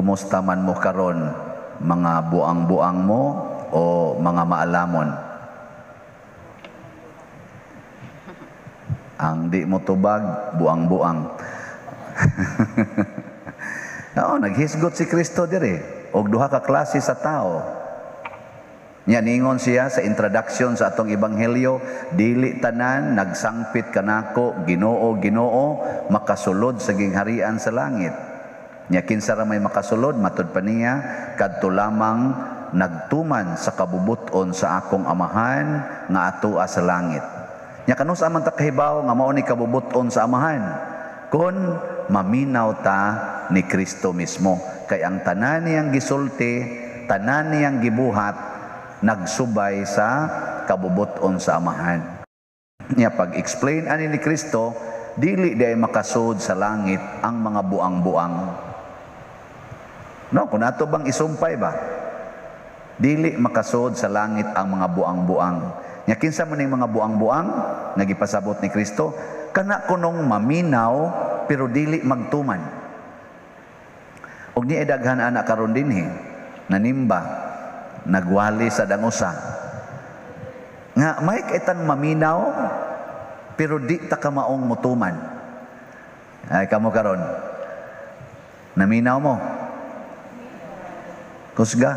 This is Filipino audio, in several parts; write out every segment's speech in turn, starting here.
Kumusta man mo karon, mga buang-buang mo o mga maalamon? Ang di mo tubag, buang-buang. Oo, naghisgot si Kristo dire og duha ka klase sa tao. Nya ningon siya sa introduction sa atong ebanghelyo, dili tanan nagsangpit kanako, Ginoo, Ginoo, makasulod sa gingharian sa langit. Nya kinsa ra may makasulod matud pa niya, kadto lamang nagtuman sa kabubuton sa akong amahan nga atoa sa langit. Nya kanus man ta kahibaw nga mao ni kabubuton sa amahan kun maminaw ta ni Kristo mismo, kay ang tanan niyang gisulti, tanan niyang gibuhat nagsubay sa kabubuton sa amahan. Nya pag-explain ani ni Kristo, dili day makasud sa langit ang mga buang-buang. No, kung ato bang isumpay ba? Dili makasud sa langit ang mga buang-buang. Nya kinsa man ning mga buang-buang nga gipasabot ni Kristo? Kana kunong maminaw pero dili magtuman. Og ni daghan anak karon dinhi nanimba, nagwali sa dangusa. Nga may kaitan maminaw pero di ta ka maong mutuman. Ay kamo karon. Naminaw mo? Kusga?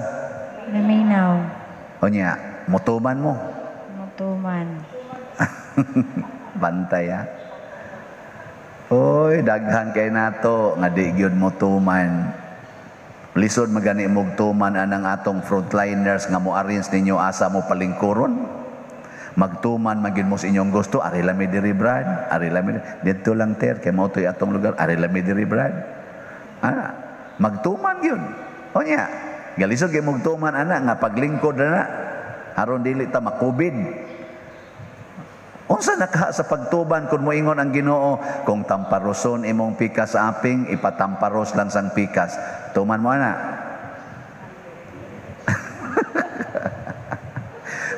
Naminaw. O niya, mutuman mo? Mutuman. Bantay ha? Oy, daghan kay nato nga di gyud mutuman. Lisod magani mog tuman anang atong frontliners nga mo-arrange ninyo asa mo palingkuron. Magtuman magin mo sa inyong gusto, ari lami diri brad, ari lami dito lang ter kay mao toy atong lugar, ari lami diri brad. Magtuman gyud. O niya, galisod kay mog tuman ana nga paglingkod na aron dili ta makubid. Unsa nakaha sa pagtuban kun moingon ang Ginoo, kung tamparoson imong pikas sa aping, ipatamparos lang sang pikas. Tuman mo ana.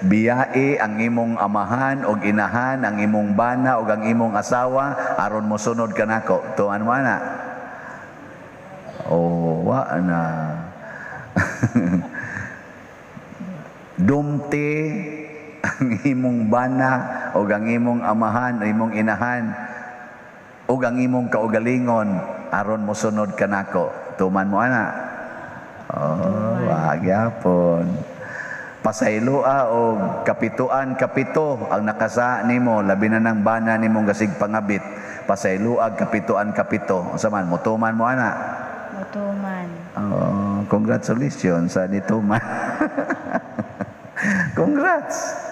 Biyae ang imong amahan og inahan, ang imong bana og ang imong asawa aron mo sunod kanako. Tuman mo ana. Oh, wa na. Dumti ang imong bana o ang imong amahan, imong inahan o ang imong kaugalingon aron mo sunod kanako. Tuman mo ana. Oh, wagyapon. Pasayloa o kapituan kapito ang nakasa nimo, labi na ng bana nimong gasig pangabit. Pasayloa kapituan kapito. Unsa man mutuman mo ana? Mutuman. Oh, congratulations sa nituman. Congrats.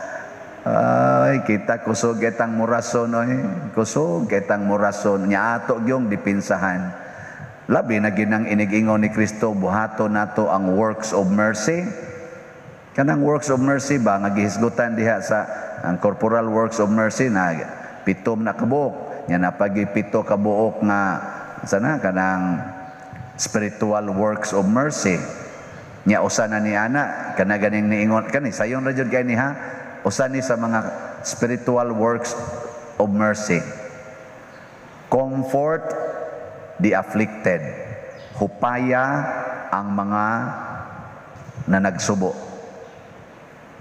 Ay, kita kusog kitang murason oy. Kusog kitang murason nya ato gyung dipinsahan. Labi na ginang inig-ingon ni Kristo, buhaton nato ang works of mercy. Kanang works of mercy ba nga gihisgutan diha sa ang corporal works of mercy na pitom na kabuok. Nya napagi pito ka buok nga sana kanang spiritual works of mercy. Nya usa na ni ana kana ganing niingon kani sayon ra jud kay ni ha, usa ni sa mga spiritual works of mercy. Comfort the afflicted, hupaya ang mga na nagsubo.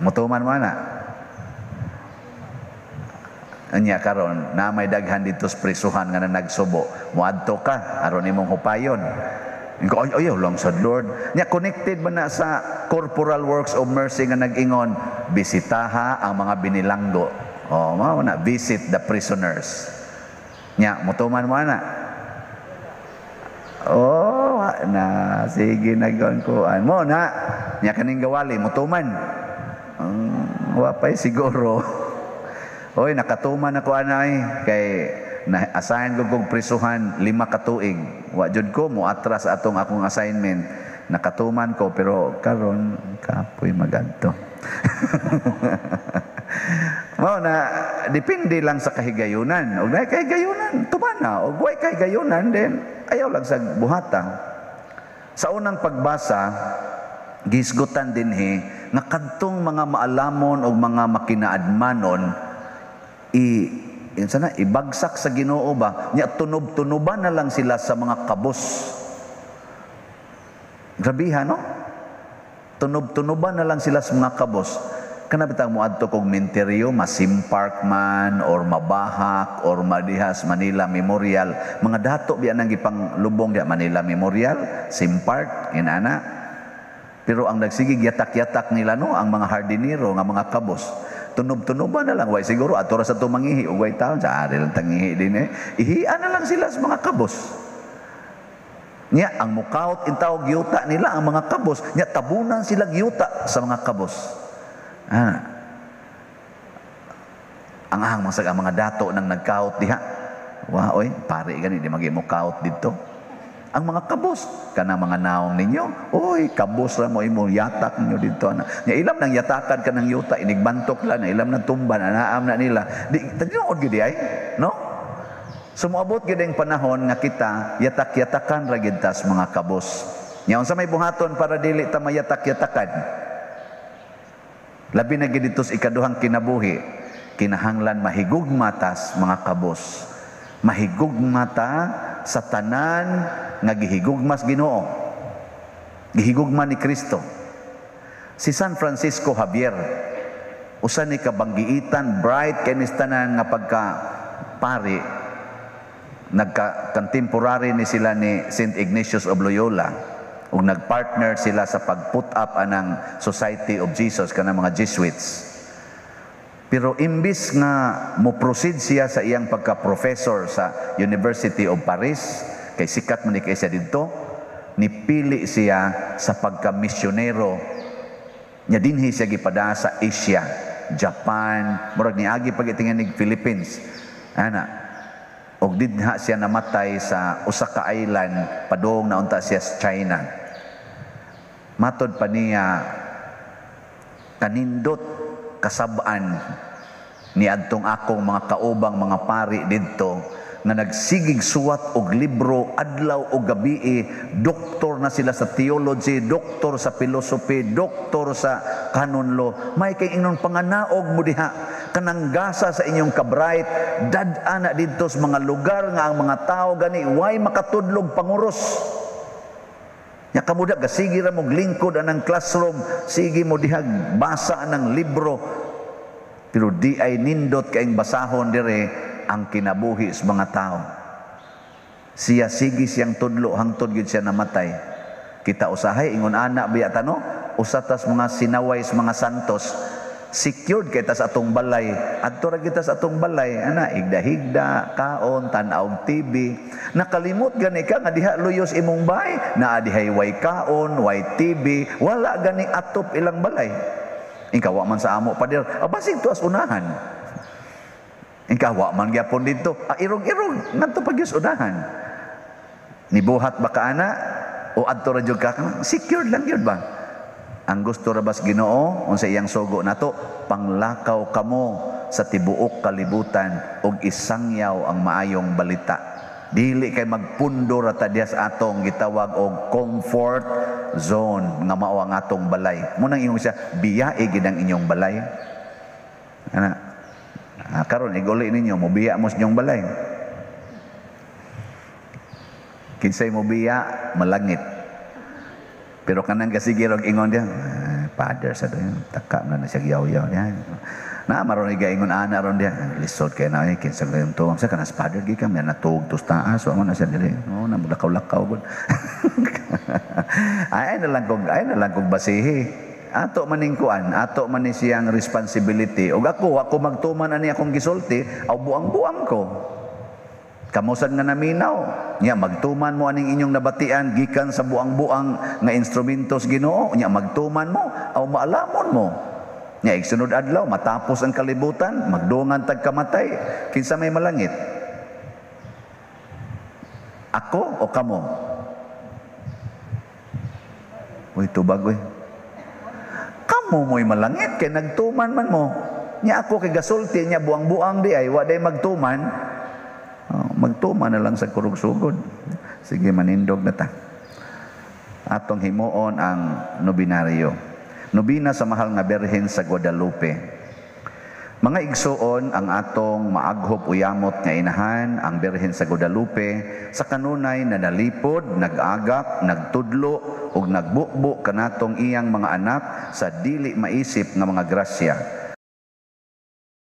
Mutuman mo na. Anya karon na may daghan dito sa prisuhan nga na nagsubo, muadto ka aron imong hupayon. Ay, lang sa Lord. Nya connected ba na sa corporal works of mercy nga nag-ingon, bisitaha ang mga binilanggo. Oh, mao na, visit the prisoners. Nya mutuman mo na. Oh, na sige nagon ko. Mo na. Nya kaning gawali mutuman. Wapay siguro. Oy, nakatuman ako anay kay na-assign ko kong prisuhan 5 ka tuig. Wa jud ko mo atras atong akong assignment. Nakatuman ko pero karon kapoy magadto. Mao na depende lang sa kahigayunan. Og nay kahigayunan tuman na, og way kahigayunan din ayaw lang sa buhata. Sa unang pagbasa gisgutan dinhi nga kadtong mga maalamon og mga makinaadmanon sana ibagsak sa Ginoo ba nya tunob-tunuban na lang sila sa mga kabus. Grabihan, no? Tunob-tunoban na lang sila sa mga kabos. Kana bitang moadto kog menteryo, Masimpark man or Mabahak or Madihas Manila Memorial, mga dato biya nang gipang lubong diya Manila Memorial, Simpark inana. Pero ang nagsigig yatak-yatak nila no ang mga hardinero nga mga kabos. Tunob-tunoban na lang, way siguro ato ra sa tumangihi ug way taon sa ari lang tangihi din ihian na lang sila sa mga kabos. Nya ang mukaut intaw giyuta nila ang mga kabos, nya tabunan sila giyuta sa mga kabos. Ang ahang masag ang mga dato nang nagkaut diha. Wa oy, pare gani di magi mo kaut dito. Ang mga kabos kana mga naong ninyo, oy kabos ra mo imo yatak ninyo dito ana. Nya ilam nang yatakan kanang yuta inigbantok la na ilam nang tumban anaam na nila. Di tagnuod gid ay, no? Sumuabot gid ang panahon nga kita yatak-yatakan ra gid tas mga kabos. Nya unsa may buhaton para dili ta mayatak-yatakan? Labi na gid dito sa ikaduhang kinabuhi, kinahanglan mahigugma tas mga kabos. Mahigugma ta sa tanan nga gihigugmas Ginoo. Gihigugma ni Kristo. Si San Francisco Javier, usa ni kabanggiitan bright kinis tanan nga pagka pari. Nagka-contemporary ni sila ni St. Ignatius of Loyola. Ug nagpartner sila sa pag-put up anang Society of Jesus kanang mga Jesuits. Pero imbis nga mo proceed siya sa iyang pagka-professor sa University of Paris, kay sikat man ni kay siya didto, nipili siya sa pagka-misyonero. Nya dinhi siya gipada sa Asia, Japan, murag niagi pagitingan ni Philippines. Ana, og didha siya namatay sa usa ka island padung naunta siya sa China. Matod pa niya kanindot kasab-an ni adtong akong mga kaubang mga pari didto nga nagsigig suwat og libro adlaw og gabi, doktor na sila sa theology, doktor sa philosophy, doktor sa canon law. May kay inyong panganaog mo diha kanang gasa sa inyong kabright dad-ana didto sa mga lugar nga ang mga tao gani way makatudlog panguros. Nya kamuda gasigi ra mo lingkod anang classroom, sige mo dihag basa anang libro. Pero di ay nindot kaing basahon dire ang kinabuhi sa mga tao. Siya sige siyang tudlo hangtod gid siya namatay. Kita usahay ingon ana biya tano, usatas mga sinaway sa mga santos. Secured kita sa atong balay. Adto ra kita sa atong balay, ana higda-higda, kaon, tan-aw TV. Nakalimot gani ka nga diha luyos imong bay, naa dihay way kaon, way TV, wala gani atop ilang balay. Ikaw wa man sa amo pader, basig tuas unahan. Ikaw wa man gyapon dito, irog-irog ngadto pagyus unahan. Nibuhat ba ka ana o adto ra jud ka? Secured lang yun ba? Ang gusto rabas Ginoo unsa iyang sugo nato, panglakaw kamo sa tibuok kalibutan ug isangyaw ang maayong balita. Dili kay magpundo ra ta diha sa atong gitawag og comfort zone nga mao ang atong balay. Munang ingon siya, biyae gid ang inyong balay. Ana. Karon iguli ninyo mobiya mo sa inyong balay. Kinsay mobiya malangit. Pero kanang kasigirog ingon dia, father sa doon, taka na siya yaw-yaw niya. Na maron ingon ana ron dia, lisod kay na kinsa lang to. Sa kanas father gi kami natug tus taas, so na siya dili. No, na lakaw-lakaw gud. Ay na lang kog basihi. Ato maning kuan, ato man ni siyang responsibility. Og ako magtuman ani akong gisulti, aw buang-buang ko. Kamusan nga naminaw, nya magtuman mo aning inyong nabatian gikan sa buang-buang nga instrumentos Ginoo, nya magtuman mo aw maalamon mo. Nya igsunod adlaw matapos ang kalibutan, magdungan tag kamatay, kinsa may malangit? Ako o kamo? Uy tubag uy. Kamo mo'y malangit kay nagtuman man mo. Nya ako kay gasulti nya buang-buang di ay wa day magtuman. Magtuma na lang sa kurog sugod. Sige, manindog na ta. Atong himuon ang nobinaryo. Nobina sa mahal nga Birhen sa Guadalupe. Mga igsuon, ang atong maaghop uyamot nga inahan, ang Birhen sa Guadalupe, sa kanunay na nalipod, nag-agak, nagtudlo, ug nagbukbo kanatong iyang mga anak sa dili maisip nga mga grasya.